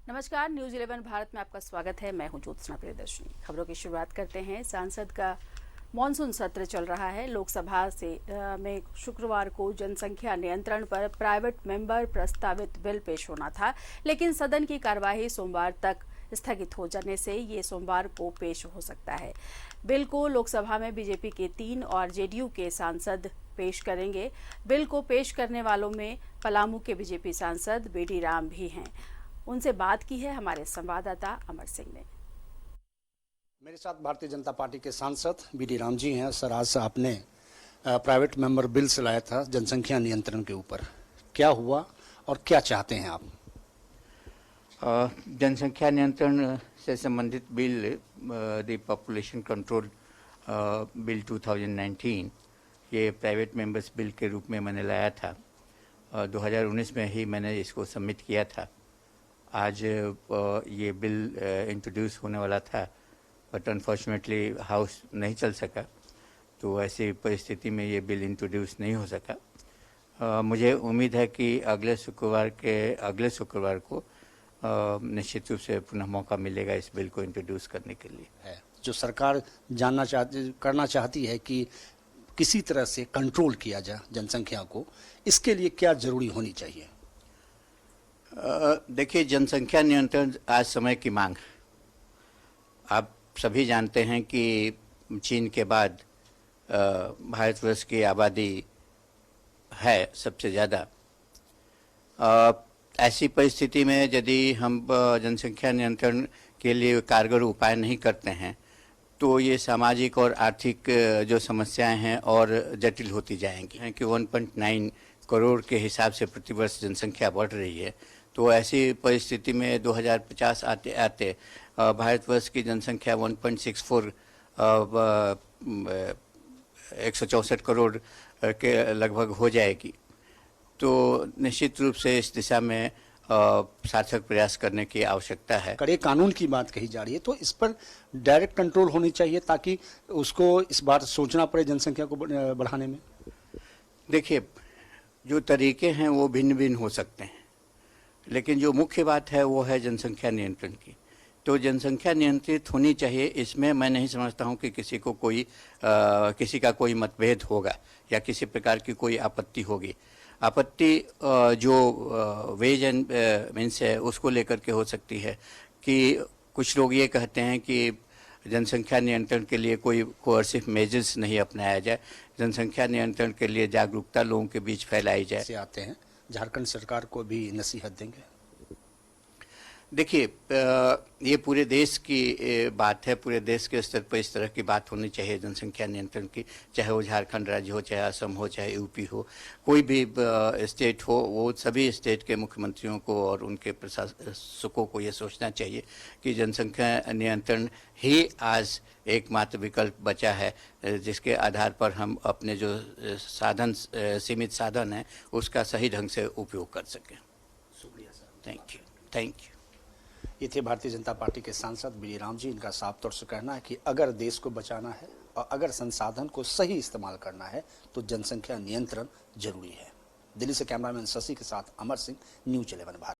नमस्कार, न्यूज 11 भारत में आपका स्वागत है। मैं हूं ज्योत्सना प्रियदर्शनी। खबरों की शुरुआत करते हैं। सांसद का मॉनसून सत्र चल रहा है। लोकसभा में शुक्रवार को जनसंख्या नियंत्रण पर प्राइवेट मेंबर प्रस्तावित बिल पेश होना था, लेकिन सदन की कार्यवाही सोमवार तक स्थगित हो जाने से ये सोमवार को पेश हो सकता है। बिल को लोकसभा में बीजेपी के 3 और जेडीयू के सांसद पेश करेंगे। बिल को पेश करने वालों में पलामू के बीजेपी सांसद बीडी राम भी हैं। उनसे बात की है हमारे संवाददाता अमर सिंह ने। मेरे साथ भारतीय जनता पार्टी के सांसद बीडी राम जी हैं। सर, आज आपने प्राइवेट मेंबर बिल से लाया था जनसंख्या नियंत्रण के ऊपर, क्या हुआ और क्या चाहते हैं आप? जनसंख्या नियंत्रण से संबंधित bill the population control bill 2019 ये प्राइवेट मेंबर्स बिल के रूप में मैंने लाया था। 2019 में ही मैंने इसको सबमिट किया था। आज ये बिल इंट्रोड्यूस होने वाला था, बट अनफॉर्चुनेटली हाउस नहीं चल सका, तो ऐसी परिस्थिति में ये बिल इंट्रोड्यूस नहीं हो सका। मुझे उम्मीद है कि अगले शुक्रवार को निश्चित रूप से पुनः मौका मिलेगा इस बिल को इंट्रोड्यूस करने के लिए। है जो सरकार करना चाहती है कि किसी तरह से कंट्रोल किया जाए जनसंख्या को, इसके लिए क्या जरूरी होनी चाहिए? देखिए, जनसंख्या नियंत्रण आज समय की मांग। आप सभी जानते हैं कि चीन के बाद भारतवर्ष की आबादी है सबसे ज़्यादा। ऐसी परिस्थिति में यदि हम जनसंख्या नियंत्रण के लिए कारगर उपाय नहीं करते हैं तो ये सामाजिक और आर्थिक जो समस्याएं हैं और जटिल होती जाएंगी। कि 1.9 करोड़ के हिसाब से प्रतिवर्ष जनसंख्या बढ़ रही है, तो ऐसी परिस्थिति में 2050 आते आते भारतवर्ष की जनसंख्या 1.64 164 करोड़ के लगभग हो जाएगी। तो निश्चित रूप से इस दिशा में सार्थक प्रयास करने की आवश्यकता है। कड़े कानून की बात कही जा रही है, तो इस पर डायरेक्ट कंट्रोल होनी चाहिए ताकि उसको इस बार सोचना पड़े जनसंख्या को बढ़ाने में। देखिए, जो तरीके हैं वो भिन्न भिन्न हो सकते हैं, लेकिन जो मुख्य बात है वो है जनसंख्या नियंत्रण की। तो जनसंख्या नियंत्रित होनी चाहिए। इसमें मैं नहीं समझता हूँ कि किसी का कोई मतभेद होगा या किसी प्रकार की कोई आपत्ति होगी। आपत्ति जो वेज एंड मीन्स है उसको लेकर के हो सकती है कि कुछ लोग ये कहते हैं कि जनसंख्या नियंत्रण के लिए कोई कोअर्सिव मेजर्स नहीं अपनाया जाए, जनसंख्या नियंत्रण के लिए जागरूकता लोगों के बीच फैलाई जाए। से आते हैं, झारखंड सरकार को भी नसीहत देंगे। देखिए, ये पूरे देश की बात है। पूरे देश के स्तर पर इस तरह की बात होनी चाहिए जनसंख्या नियंत्रण की, चाहे वो झारखंड राज्य हो, चाहे असम हो, चाहे यूपी हो, कोई भी स्टेट हो। वो सभी स्टेट के मुख्यमंत्रियों को और उनके प्रशासकों को ये सोचना चाहिए कि जनसंख्या नियंत्रण ही आज एकमात्र विकल्प बचा है, जिसके आधार पर हम अपने जो सीमित साधन हैं उसका सही ढंग से उपयोग कर सकें। शुक्रिया सर। Thank you. ये थे भारतीय जनता पार्टी के सांसद बीडी राम जी। इनका साफ तौर से कहना है कि अगर देश को बचाना है और अगर संसाधन को सही इस्तेमाल करना है तो जनसंख्या नियंत्रण जरूरी है। दिल्ली से कैमरामैन शशि के साथ अमर सिंह, न्यूज 11 भारत।